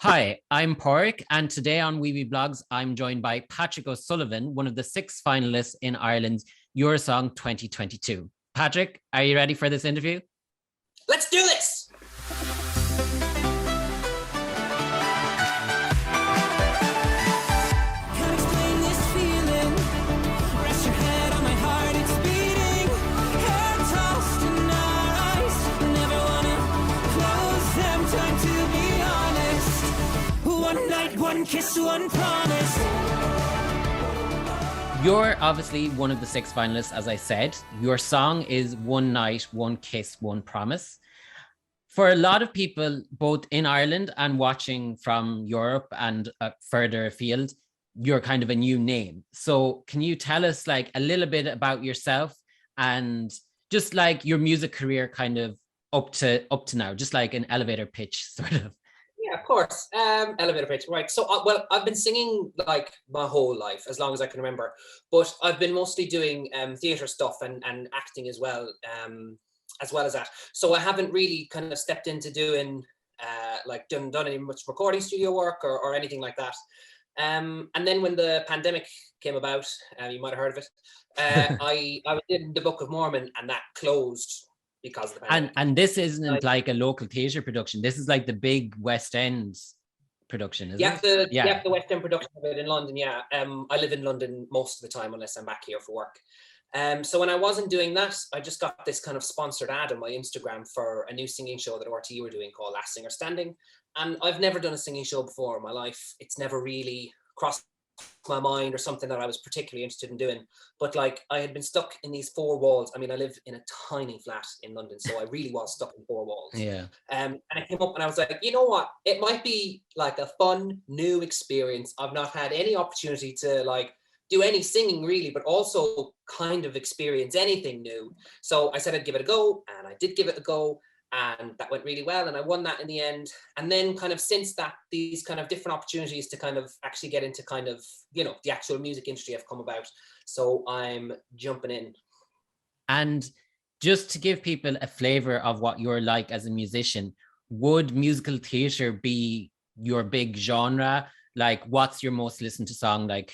Hi, I'm Padraig, and today on Wiwibloggs, I'm joined by Patrick O'Sullivan, one of the 6 finalists in Ireland's Eurosong 2022. Patrick, are you ready for this interview? Let's do this! One kiss, one promise. You're obviously one of the 6 finalists, as I said. Your song is One Night, One Kiss, One Promise. For a lot of people, both in Ireland and watching from Europe and further afield, you're kind of a new name. So can you tell us like a little bit about yourself and just like your music career kind of up to now, just like an elevator pitch sort of? Yeah, of course. Elevator pitch, right. So, well, I've been singing like my whole life, as long as I can remember. But I've been mostly doing theatre stuff and acting as well as that. So I haven't really kind of stepped into doing like done any much recording studio work or anything like that. And then when the pandemic came about, you might have heard of it. I was in the Book of Mormon, and that closed. Because of the pandemic. And this isn't like a local theatre production. This is like the big West End production, isn't it? The West End production of it in London, yeah. I live in London most of the time unless I'm back here for work. So when I wasn't doing that, I just got this kind of sponsored ad on my Instagram for a new singing show that RTE were doing called Last Singer Standing. And I've never done a singing show before in my life. It's never really crossed my mind or something that I was particularly interested in doing. But like I had been stuck in these 4 walls. I mean, I live in a tiny flat in London, so I really was stuck in 4 walls. Yeah. And I came up and I was like, you know what? It might be like a fun new experience. I've not had any opportunity to like do any singing really, but also kind of experience anything new. So I said I'd give it a go, and I did give it a go. And that went really well, and I won that in the end. And then kind of since that, these kind of different opportunities to kind of actually get into kind of, you know, the actual music industry have come about. So I'm jumping in. And just to give people a flavor of what you're like as a musician, would musical theatre be your big genre? Like, what's your most listened to song? Like,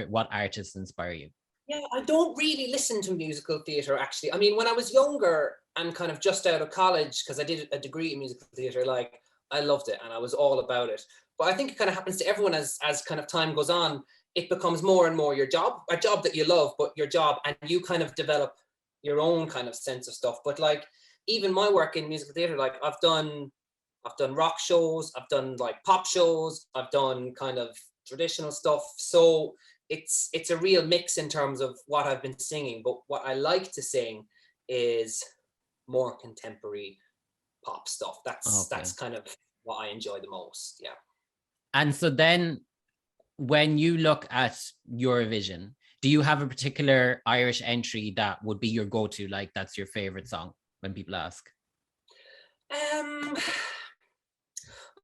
what artists inspire you? Yeah, I don't really listen to musical theatre, actually. I mean, when I was younger and kind of just out of college, because I did a degree in musical theatre, like I loved it and I was all about it. But I think it kind of happens to everyone as kind of time goes on. It becomes more and more your job, a job that you love, but your job, and you kind of develop your own kind of sense of stuff. But like even my work in musical theatre, like I've done rock shows, I've done like pop shows, I've done kind of traditional stuff. So it's a real mix in terms of what I've been singing. But what I like to sing is more contemporary pop stuff. That's kind of what I enjoy the most. Yeah. And so then when you look at Eurovision, do you have a particular Irish entry that would be your go-to, like that's your favorite song when people ask?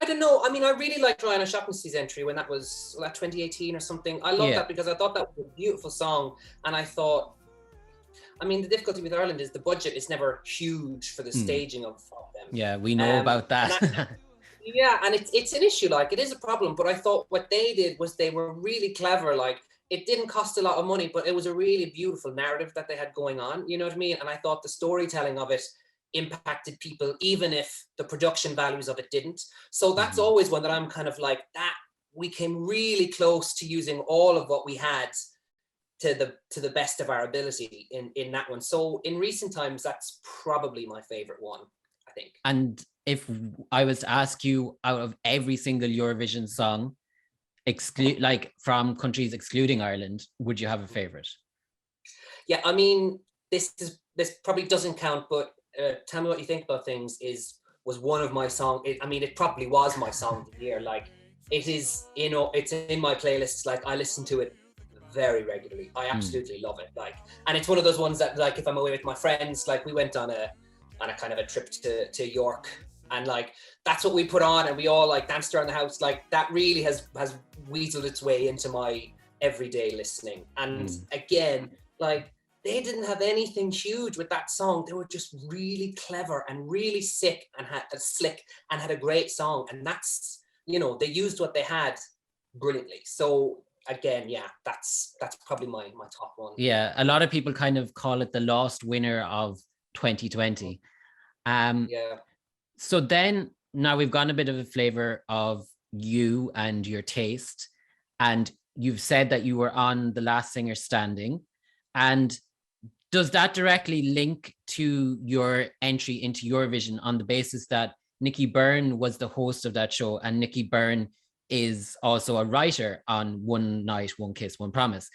I don't know. I mean, I really liked Ryan O'Shaughnessy's entry when that was 2018 or something. I love that because I thought that was a beautiful song. And I thought, I mean, the difficulty with Ireland is the budget is never huge for the staging of them. Yeah, we know about that. Yeah, and it's an issue, like it is a problem. But I thought what they did was they were really clever. Like it didn't cost a lot of money, but it was a really beautiful narrative that they had going on. You know what I mean? And I thought the storytelling of it impacted people, even if the production values of it didn't. So that's always one that I'm kind of like, that we came really close to using all of what we had to the best of our ability in that one. So in recent times, that's probably my favorite one, I think. And if I was to ask you, out of every single Eurovision song, like from countries excluding Ireland, would you have a favorite? Yeah, I mean, this probably doesn't count, but Tell Me What You Think About Things was one of my songs. I mean, it probably was my song of the year. Like it is, you know, it's in my playlists. Like I listen to it very regularly. I absolutely love it. Like, and it's one of those ones that, like, if I'm away with my friends, like we went on a kind of a trip to York, and like that's what we put on, and we all like danced around the house. Like that really has weaseled its way into my everyday listening. And again, like they didn't have anything huge with that song. They were just really clever and really slick and had a great song. And that's they used what they had brilliantly. So again, yeah, that's probably my top one. Yeah, a lot of people kind of call it the lost winner of 2020. Yeah. So then now we've gotten a bit of a flavor of you and your taste, and you've said that you were on The Last Singer Standing. And does that directly link to your entry into Eurovision on the basis that Nicky Byrne was the host of that show, and Nicky Byrne is also a writer on One Night, One Kiss, One Promise?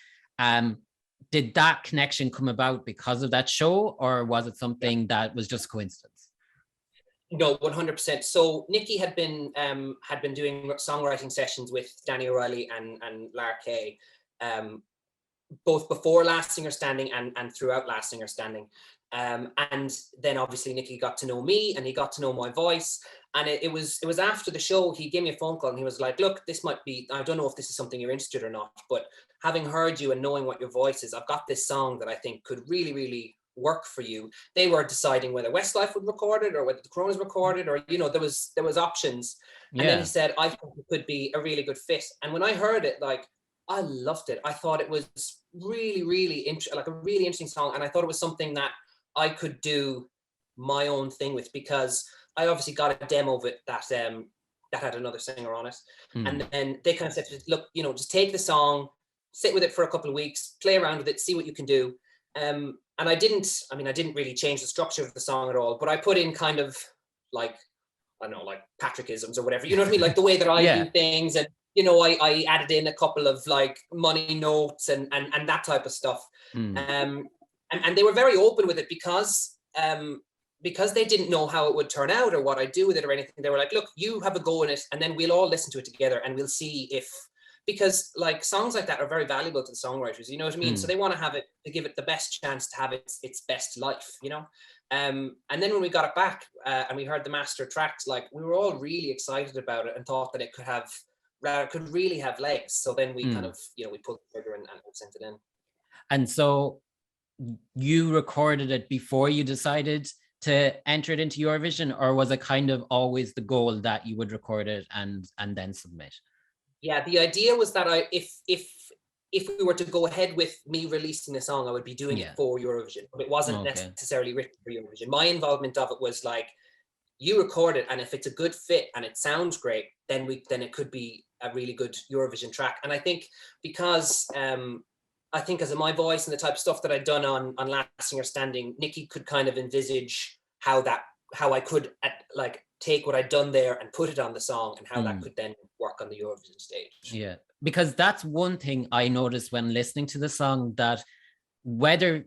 Did that connection come about because of that show, or was it something that was just coincidence? No, 100%. So Nicky had been doing songwriting sessions with Danny O'Reilly and Lara Kay, both before Last Singer Standing and throughout Last Singer Standing. And then obviously Nicky got to know me and he got to know my voice. And it was after the show, he gave me a phone call and he was like, look, this might be, I don't know if this is something you're interested or not, but having heard you and knowing what your voice is, I've got this song that I think could really, really work for you. They were deciding whether Westlife would record it or whether the Coronas recorded, or there was options. And then he said, I think it could be a really good fit. And when I heard it, like, I loved it. I thought it was really, really like a really interesting song. And I thought it was something that I could do my own thing with, because I obviously got a demo of it that had another singer on it. And then they kind of said, look, just take the song, sit with it for a couple of weeks, play around with it, see what you can do. And I didn't really change the structure of the song at all, but I put in kind of like, I don't know, like Patrickisms or whatever, you know what I mean? Like the way that I do things. And, I added in a couple of like money notes and that type of stuff. And they were very open with it because they didn't know how it would turn out or what I'd do with it or anything. They were like, look, you have a go in it and then we'll all listen to it together and we'll see if, because like songs like that are very valuable to the songwriters, you know what I mean? So they want to have it, to give it the best chance to have its best life, and then when we got it back and we heard the master tracks, like we were all really excited about it and thought that it could really have legs. So then we kind of, we pulled the trigger and sent it in. And so you recorded it before you decided to enter it into Eurovision, or was it kind of always the goal that you would record it and then submit? Yeah, the idea was that if we were to go ahead with me releasing the song, I would be doing it for Eurovision. But it wasn't necessarily written for Eurovision. My involvement of it was like, you record it, and if it's a good fit and it sounds great, then it could be a really good Eurovision track. And I think because as of my voice and the type of stuff that I'd done on Last Singer Standing, Nicky could kind of envisage how I could take what I'd done there and put it on the song, and how that could then work on the Eurovision stage. Yeah, because that's one thing I noticed when listening to the song, that whether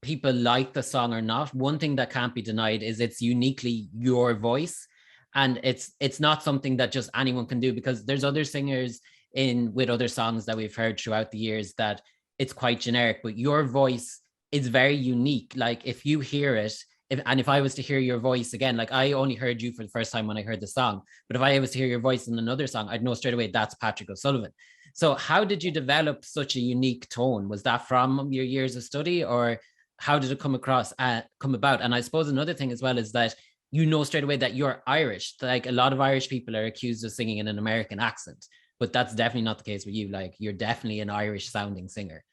people like the song or not, one thing that can't be denied is it's uniquely your voice. And it's not something that just anyone can do, because there's other singers with other songs that we've heard throughout the years that it's quite generic, but your voice is very unique. Like if you hear it, if I was to hear your voice again, like I only heard you for the first time when I heard the song, but if I was to hear your voice in another song, I'd know straight away that's Patrick O'Sullivan. So how did you develop such a unique tone? Was that from your years of study, or how did it come about? And I suppose another thing as well is that straight away that you're Irish. Like a lot of Irish people are accused of singing in an American accent, but that's definitely not the case with you. Like you're definitely an Irish sounding singer.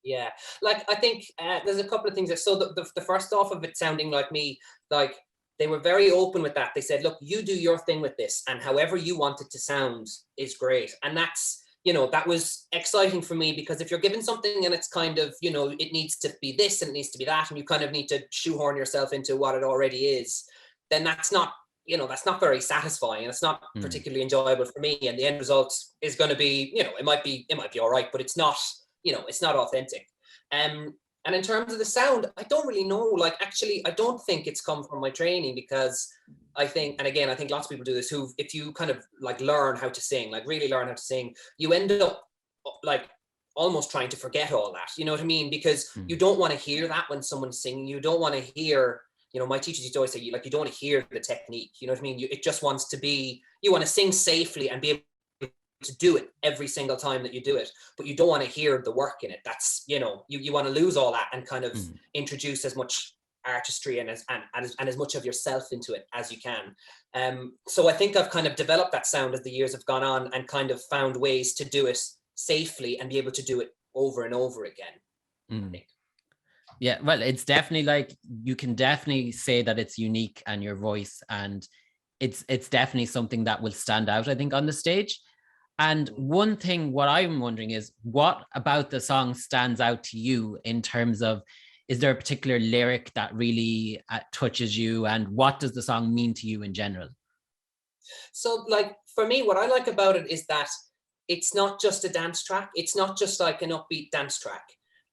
Yeah, like I think there's a couple of things there. So the first off of it sounding like me, like they were very open with that. They said, look, you do your thing with this, and however you want it to sound is great. And that's, that was exciting for me, because if you're given something and it's kind of, it needs to be this and it needs to be that, and you kind of need to shoehorn yourself into what it already is, then that's not very satisfying, and it's not particularly enjoyable for me. And the end result is going to be, it might be all right, but it's not, it's not authentic. And in terms of the sound, I don't really know. Like, actually, I don't think it's come from my training, because I think lots of people do this, who, if you kind of like learn how to sing, like really learn how to sing, you end up like almost trying to forget all that. You know what I mean? Because you don't want to hear that when someone's singing. You don't want to hear, my teachers used to always say, you don't want to hear the technique. You know what I mean? It just wants to be, you want to sing safely and be able to do it every single time that you do it, but you don't want to hear the work in it. That's, you want to lose all that and kind of introduce as much artistry and as much of yourself into it as you can. So I think I've kind of developed that sound as the years have gone on, and kind of found ways to do it safely and be able to do it over and over again. I think. Yeah, well, it's definitely like, you can definitely say that it's unique and your voice, and it's definitely something that will stand out, I think, on the stage. And one thing, what I'm wondering is, what about the song stands out to you in terms of, is there a particular lyric that really touches you, and what does the song mean to you in general? So like, for me, what I like about it is that it's not just a dance track. It's not just like an upbeat dance track.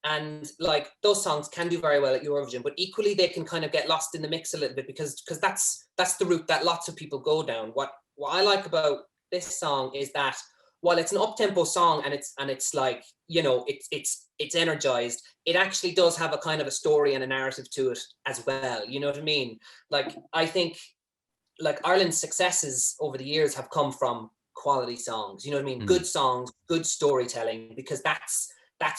And like, those songs can do very well at Eurovision, but equally they can kind of get lost in the mix a little bit, because that's the route that lots of people go down. What I like about this song is that while it's an up-tempo song, and it's like, you know, it's energized, it actually does have a kind of a story and a narrative to it as well. You know what I mean? Like, I think like Ireland's successes over the years have come from quality songs. You know what I mean? Good songs, good storytelling, because that's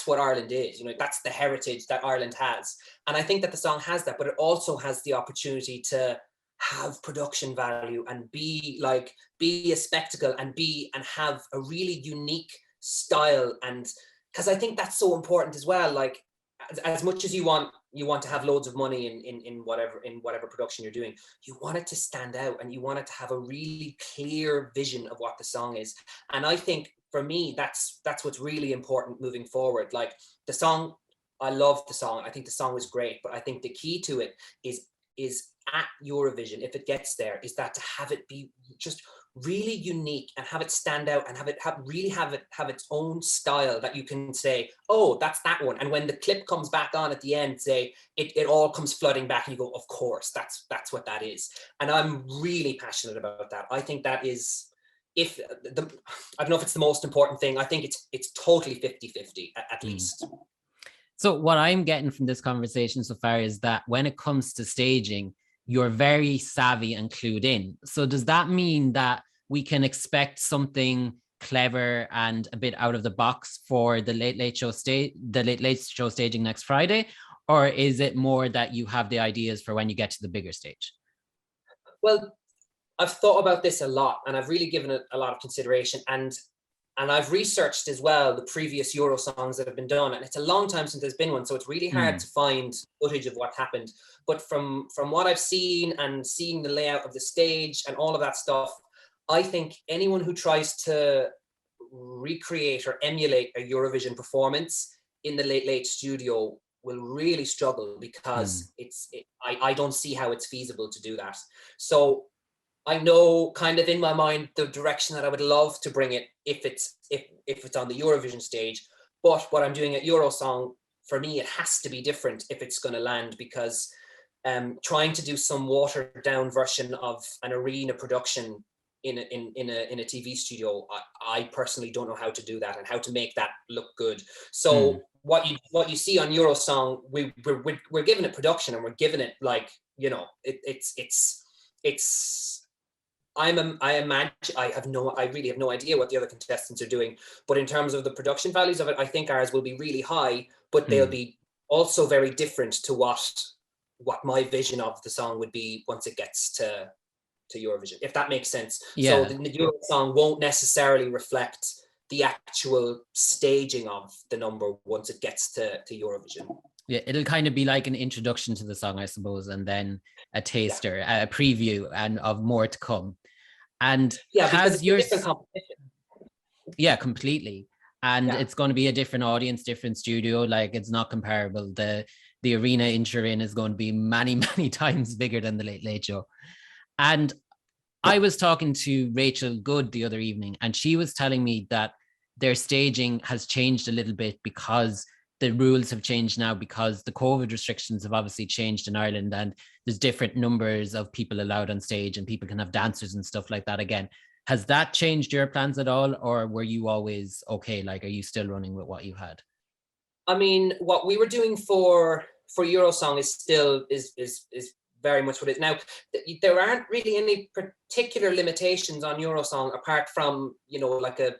what Ireland is. You know, that's the heritage that Ireland has. And I think that the song has that, but it also has the opportunity to have production value and be a spectacle, and have a really unique style. And because I think that's so important as well. Like, as much as you want to have loads of money in whatever production you're doing, you want it to stand out, and you want it to have a really clear vision of what the song is. And I think for me, that's what's really important moving forward. Like, the song, I love the song. I think the song is great, but I think the key to it is at Eurovision, if it gets there, is that to have it be just really unique, and have it stand out, and have its own style, that you can say, oh, that's that one. And when the clip comes back on at the end, say it all comes flooding back, and you go, of course, that's what that is. And I'm really passionate about that. I think that is, I don't know if it's the most important thing. I think it's totally 50-50 at least. So what I'm getting from this conversation so far is that when it comes to staging, you're very savvy and clued in. So does that mean that we can expect something clever and a bit out of the box for the Late Late Show staging next Friday? Or is it more that you have the ideas for when you get to the bigger stage? Well, I've thought about this a lot, and I've really given it a lot of consideration. And I've researched as well the previous Eurosongs that have been done, and it's a long time since there's been one, so it's really hard to find footage of what happened. But from what I've seen, and seeing the layout of the stage and all of that stuff, I think anyone who tries to recreate or emulate a Eurovision performance in the Late Late studio will really struggle, because I don't see how it's feasible to do that. So I know kind of in my mind the direction that I would love to bring it if it's on the Eurovision stage. But what I'm doing at Eurosong, for me, it has to be different if it's going to land, because trying to do some watered down version of an arena production in a TV studio, I personally don't know how to do that and how to make that look good. So what you see on Eurosong, we're giving it production, and we're giving it, like, you know, I really have no idea what the other contestants are doing, but in terms of the production values of it, I think ours will be really high, but they'll be also very different to what my vision of the song would be once it gets to Eurovision, if that makes sense. So the Eurosong won't necessarily reflect the actual staging of the number once it gets to Eurovision. Yeah, it'll kind of be like an introduction to the song, I suppose, and then a taster, a preview, and of more to come. And because it's a different competition. Yeah, completely. And it's going to be a different audience, different studio. Like, it's not comparable. The arena in Turin is going to be many, many times bigger than the Late Late Show. And I was talking to Rachel Good the other evening, and she was telling me that their staging has changed a little bit because the rules have changed now, because the COVID restrictions have obviously changed in Ireland, and there's different numbers of people allowed on stage, and people can have dancers and stuff like that again. Has that changed your plans at all, or were you always okay? Like, are you still running with what you had? I mean, what we were doing for Eurosong is still very much what it is. Now, there aren't really any particular limitations on Eurosong apart from, you know, like a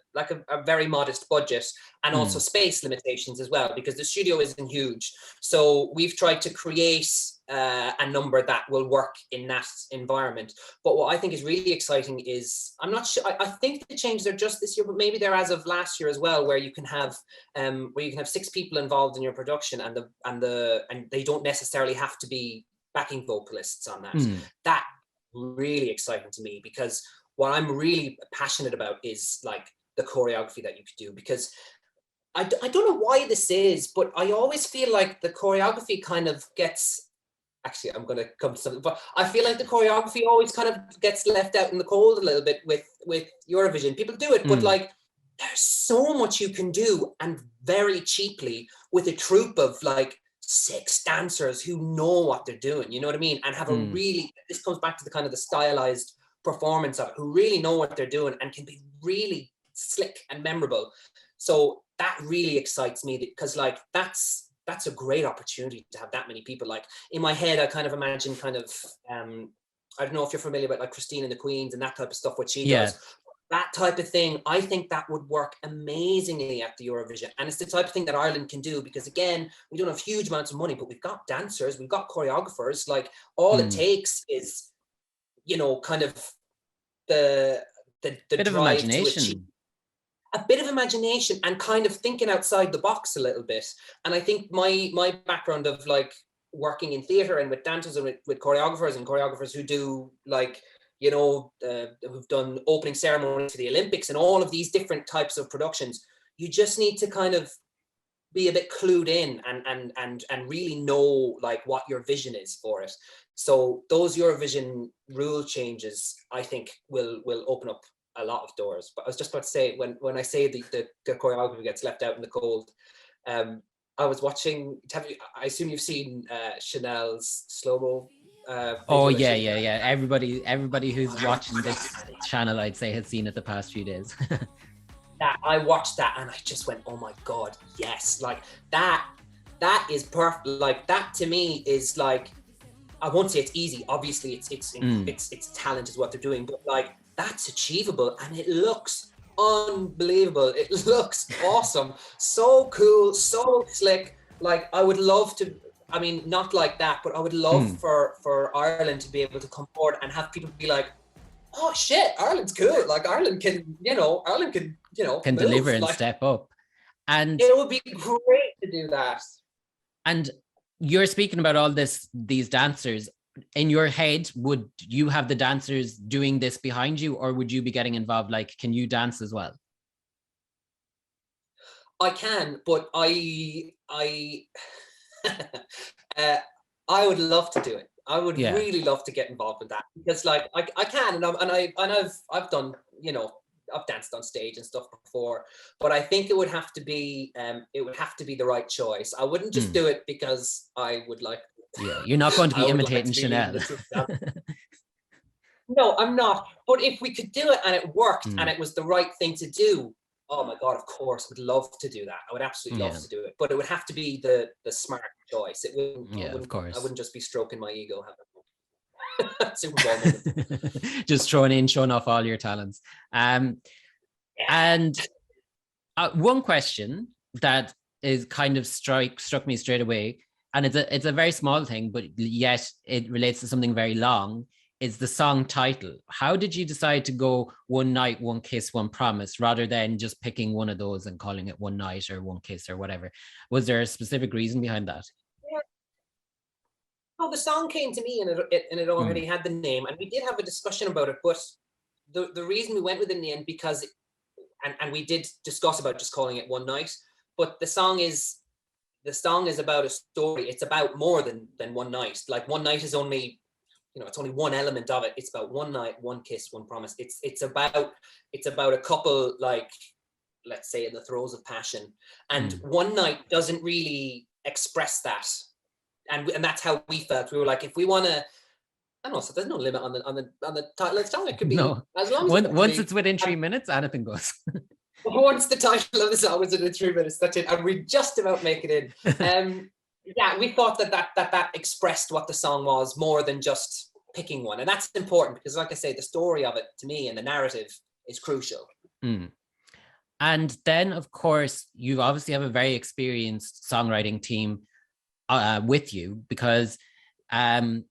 very modest budget and also space limitations as well, because the studio isn't huge. So we've tried to create a number that will work in that environment. But what I think is really exciting is, I'm not sure, I think the changes are just this year, but maybe they're as of last year as well, where you can have 6 people involved in your production, and they don't necessarily have to be backing vocalists on that. That really exciting to me, because what I'm really passionate about is like the choreography that you could do, because I don't know why this is, but I always feel like the choreography kind of gets, actually I'm going to come to something, but I feel like the choreography always kind of gets left out in the cold a little bit with Eurovision. People do it, but like there's so much you can do, and very cheaply, with a troupe of like 6 dancers who know what they're doing, you know what I mean? And have a really, this comes back to the kind of the stylized performance of it, who really know what they're doing and can be really slick and memorable. So that really excites me, because like that's a great opportunity to have that many people. Like in my head, I kind of imagine kind of, I don't know if you're familiar with like Christine and the Queens and that type of stuff, what she does. That type of thing, I think that would work amazingly at the Eurovision. And it's the type of thing that Ireland can do, because again, we don't have huge amounts of money, but we've got dancers, we've got choreographers. Like all it takes is, you know, kind of the bit of imagination. A bit of imagination and kind of thinking outside the box a little bit. And I think my background of like working in theatre and with dancers and with choreographers who do like, you know, who've done opening ceremonies for the Olympics and all of these different types of productions, you just need to kind of be a bit clued in and really know like what your vision is for it. So those Eurovision rule changes, I think, will open up a lot of doors. But I was just about to say, when I say the choreography gets left out in the cold, I was watching, I assume you've seen Chanel's slow-mo. Oh yeah. Everybody who's watching this channel, I'd say, has seen it the past few days. That I watched that and I just went, oh my God, yes. Like that is perfect. Like that to me is like, I won't say it's easy. Obviously it's talent is what they're doing, but like that's achievable and it looks unbelievable. It looks awesome. So cool, so slick. Like I would love to, I mean, not like that, but I would love for Ireland to be able to come forward and have people be like, oh shit, Ireland's cool. Like Ireland can can deliver and like, step up. And it would be great to do that. And you're speaking about all these dancers. In your head, would you have the dancers doing this behind you, or would you be getting involved? Like, can you dance as well? I can, but I would love to do it. I would really love to get involved with that, because like I can, and I've done, you know, I've danced on stage and stuff before, but I think it would have to be the right choice. I wouldn't just do it because I would like. Yeah, you're not going to be imitating Chanel. No, I'm not. But if we could do it and it worked and it was the right thing to do, oh my God, of course, I would love to do that. I would absolutely love to do it. But it would have to be the smart choice. It wouldn't, of course. I wouldn't just be stroking my ego. Super Bowl moment. Just showing off all your talents. And one question that is kind of struck me straight away, and it's a very small thing, but yet it relates to something very long, is the song title. How did you decide to go One Night, One Kiss, One Promise, rather than just picking one of those and calling it One Night or One Kiss or whatever? Was there a specific reason behind that? Yeah. Oh, the song came to me and it already had the name, and we did have a discussion about it, but the reason we went with it in the end, because, and we did discuss about just calling it One Night, but the song is about a story. It's about more than one night. Like one night is only, you know, it's only one element of it. It's about one night, one kiss, one promise. It's about a couple, like, let's say, in the throes of passion, and one night doesn't really express that, and that's how we felt. We were like, if we want to, I don't know, so there's no limit on the title of the song. It could be as long as once it's within 3 minutes, anything goes. Once the title of the song was within 3 minutes, that's it, and we just about make it in. yeah, we thought that expressed what the song was more than just picking one. And that's important because, like I say, the story of it to me and the narrative is crucial. Mm. And then, of course, you obviously have a very experienced songwriting team with you, because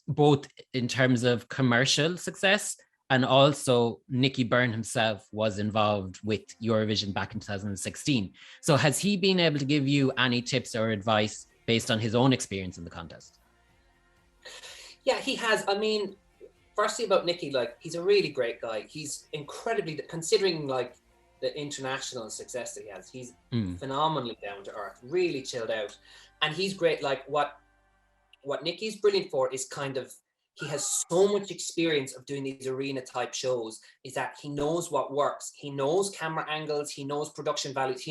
both in terms of commercial success, and also Nicky Byrne himself was involved with Eurovision back in 2016. So has he been able to give you any tips or advice based on his own experience in the contest? Yeah, he has. I mean, firstly about Nicky, like, he's a really great guy. He's incredibly, considering like the international success that he has, he's phenomenally down to earth, really chilled out. And he's great. Like what Nicky's brilliant for is kind of, he has so much experience of doing these arena type shows, is that he knows what works. He knows camera angles, he knows production values,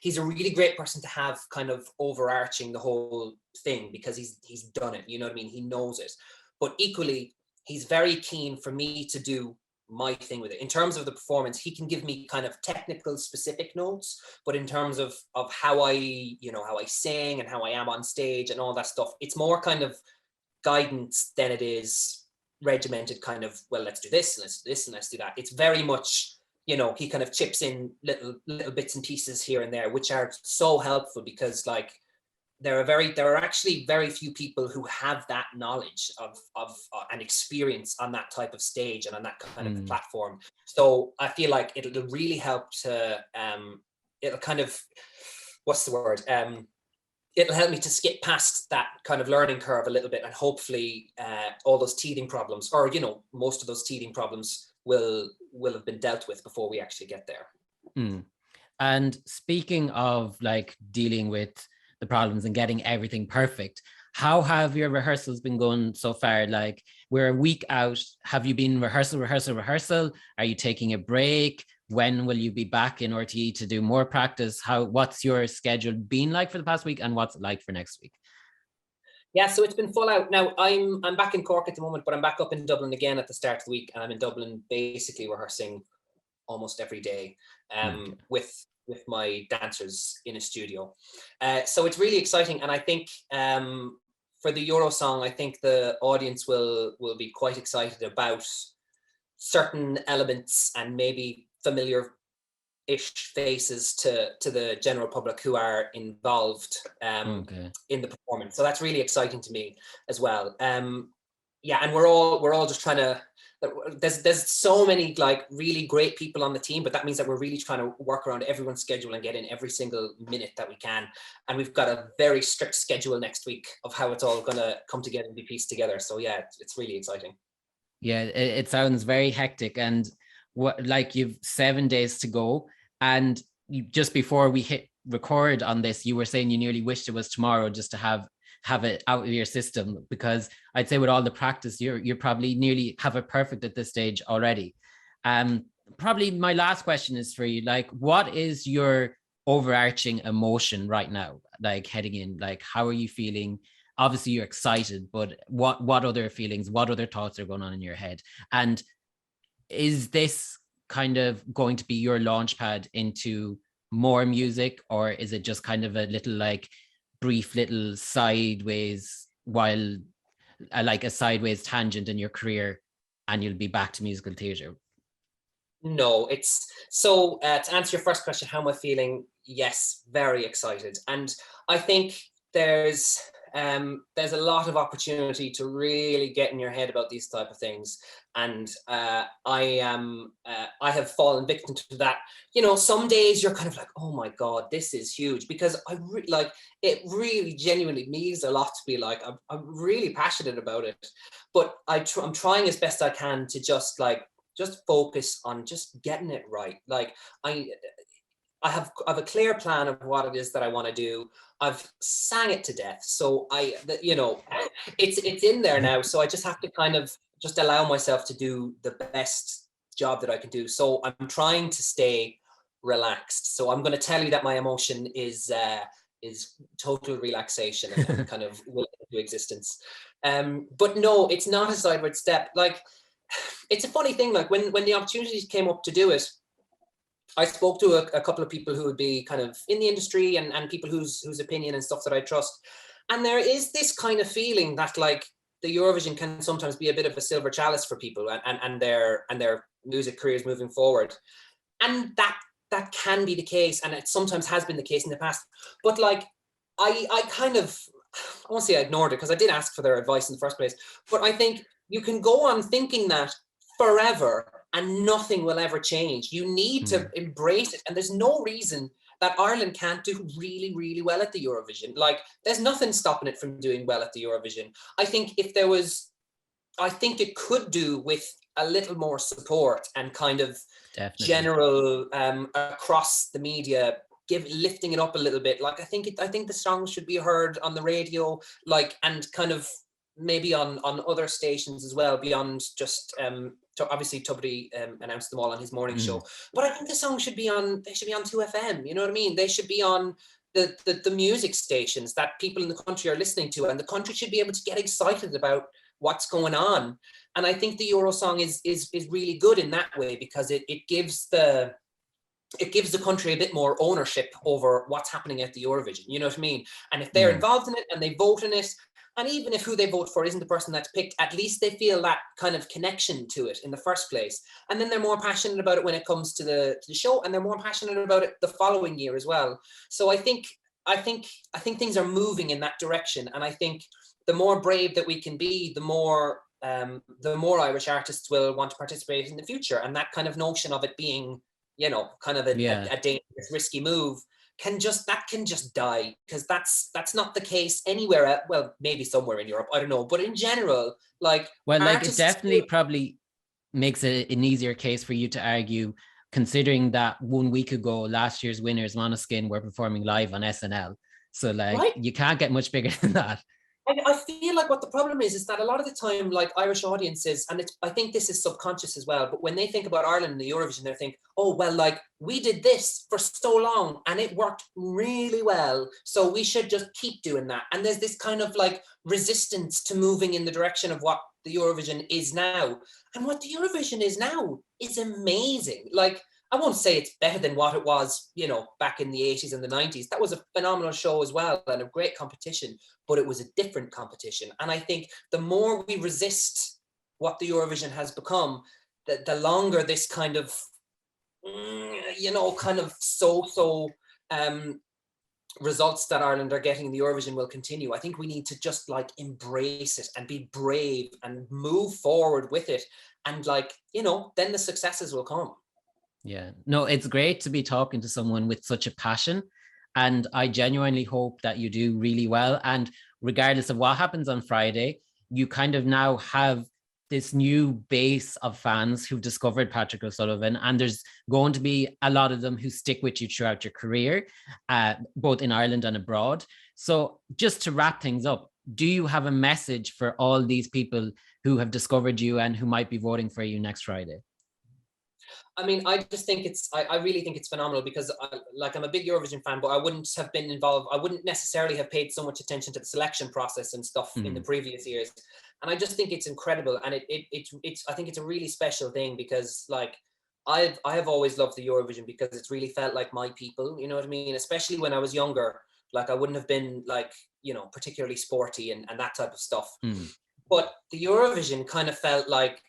he's a really great person to have kind of overarching the whole thing, because he's done it, you know what I mean? He knows it. But equally, he's very keen for me to do my thing with it. In terms of the performance, he can give me kind of technical specific notes, but in terms of how how I sing and how I am on stage and all that stuff, it's more kind of guidance than it is regimented kind of, well, let's do this, let's do this, and let's do that. It's very much, he kind of chips in little bits and pieces here and there, which are so helpful, because like there are actually very few people who have that knowledge of and experience on that type of stage and on that kind of platform. So I feel like it'll really help to it'll kind of, what's the word, it'll help me to skip past that kind of learning curve a little bit, and hopefully all those teething problems, or most of those teething problems will have been dealt with before we actually get there. And speaking of like dealing with the problems and getting everything perfect, how have your rehearsals been going so far? Like, we're a week out. Have you been rehearsal? Are you taking a break? When will you be back in RTE to do more practice? What's your schedule been like for the past week, and what's it like for next week? Yeah, so it's been full out. Now I'm back in Cork at the moment, but I'm back up in Dublin again at the start of the week, and I'm in Dublin basically rehearsing almost every day with my dancers in a studio. So it's really exciting, and I think for the Eurosong, I think the audience will be quite excited about certain elements and maybe familiar-ish faces to the general public who are involved in the performance. So that's really exciting to me as well. Yeah, and we're all just trying to. There's so many like really great people on the team, but that means that we're really trying to work around everyone's schedule and get in every single minute that we can. And we've got a very strict schedule next week of how it's all going to come together and be pieced together. So yeah, it's really exciting. Yeah, it sounds very hectic, and like you've 7 days to go, and just before we hit record on this, you were saying you nearly wished it was tomorrow just to have it out of your system, because I'd say with all the practice, you're probably nearly have it perfect at this stage already. Probably my last question is for you, like, what is your overarching emotion right now, like heading in? Like, how are you feeling? Obviously you're excited, but what other feelings, what other thoughts are going on in your head? And is this kind of going to be your launch pad into more music, or is it just kind of a little like brief little sideways, while like a sideways tangent in your career, and you'll be back to musical theatre? No, it's so to answer your first question, how am I feeling? Yes, very excited. And I think there's a lot of opportunity to really get in your head about these type of things. And I have fallen victim to that. Some days you're kind of like, oh my God, this is huge, because it really genuinely means a lot to be like, I'm really passionate about it. But I'm trying as best I can to just focus on just getting it right. Like I have a clear plan of what it is that I want to do. I've sang it to death, so it's in there now. So I just have to kind of just allow myself to do the best job that I can do. So I'm trying to stay relaxed. So I'm going to tell you that my emotion is total relaxation and kind of will into existence. But no, it's not a sideward step. Like, it's a funny thing. Like when the opportunities came up to do it, I spoke to a couple of people who would be kind of in the industry and people whose opinion and stuff that I trust. And there is this kind of feeling that like the Eurovision can sometimes be a bit of a silver chalice for people and their music careers moving forward. And that can be the case, and it sometimes has been the case in the past. But like I kind of, I won't say I ignored it because I did ask for their advice in the first place, but I think you can go on thinking that forever and nothing will ever change. You need to embrace it, and there's no reason that Ireland can't do really, really well at the Eurovision. Like, there's nothing stopping it from doing well at the Eurovision. I think I think it could do with a little more support and kind of general across the media, lifting it up a little bit. Like, I think the song should be heard on the radio, like, and kind of maybe on other stations as well, beyond just obviously Tubridy announced them all on his morning show. But I think the song should be on 2FM, you know what I mean? They should be on the music stations that people in the country are listening to, and the country should be able to get excited about what's going on. And I think the Eurosong is really good in that way, because it gives the country a bit more ownership over what's happening at the Eurovision, you know what I mean? And if they're involved in it and they vote in it, and even if who they vote for isn't the person that's picked, at least they feel that kind of connection to it in the first place. And then they're more passionate about it when it comes to the show, and they're more passionate about it the following year as well. So I think things are moving in that direction. And I think the more brave that we can be, the more Irish artists will want to participate in the future. And that kind of notion of it being, you know, kind of a dangerous, risky move can just die, because that's not the case anywhere. Well, maybe somewhere in Europe, I don't know, but in general, like, well, like, it definitely probably makes it an easier case for you to argue, considering that 1 week ago, last year's winners, Måneskin, were performing live on SNL. So like, you can't get much bigger than that. I feel like what the problem is that a lot of the time, like, Irish audiences, and I think this is subconscious as well, but when they think about Ireland and the Eurovision, they think, oh, well, like, we did this for so long and it worked really well, so we should just keep doing that. And there's this kind of like resistance to moving in the direction of what the Eurovision is now. And what the Eurovision is now is amazing. Like, I won't say it's better than what it was, you know, back in the 80s and the 90s. That was a phenomenal show as well, and a great competition, but it was a different competition. And I think the more we resist what the Eurovision has become, the longer this kind of, you know, kind of results that Ireland are getting in the Eurovision will continue. I think we need to just like embrace it and be brave and move forward with it. And like, you know, then the successes will come. Yeah, no, it's great to be talking to someone with such a passion. And I genuinely hope that you do really well. And regardless of what happens on Friday, you kind of now have this new base of fans who've discovered Patrick O'Sullivan. And there's going to be a lot of them who stick with you throughout your career, both in Ireland and abroad. So just to wrap things up, do you have a message for all these people who have discovered you and who might be voting for you next Friday? I mean, I just think I really think it's phenomenal, because I'm a big Eurovision fan, but I wouldn't have been involved. I wouldn't necessarily have paid so much attention to the selection process and stuff in the previous years. And I just think it's incredible. And I think it's a really special thing, because like, I have always loved the Eurovision because it's really felt like my people, you know what I mean? Especially when I was younger, like, I wouldn't have been like, you know, particularly sporty and that type of stuff. But the Eurovision kind of felt like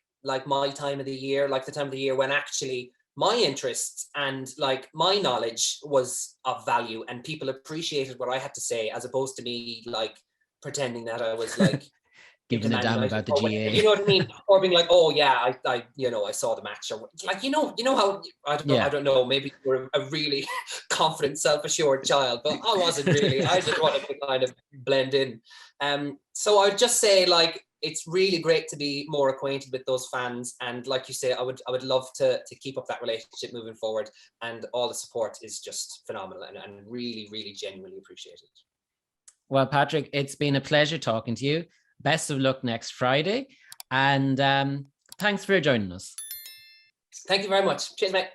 my time of the year, like the time of the year when actually my interests and like my knowledge was of value, and people appreciated what I had to say, as opposed to me like pretending that I was like giving a damn about the GA, you know what I mean? Or being like, oh yeah, I you know, I saw the match, or like, you know how I don't know, maybe you're a really confident, self-assured child, but I wasn't really. I just wanted to kind of blend in. So I'd just say, like, it's really great to be more acquainted with those fans, and like you say, I would love to keep up that relationship moving forward, and all the support is just phenomenal, and really, really genuinely appreciated. Well, Patrick, it's been a pleasure talking to you. Best of luck next Friday, and thanks for joining us. Thank you very much. Cheers, mate.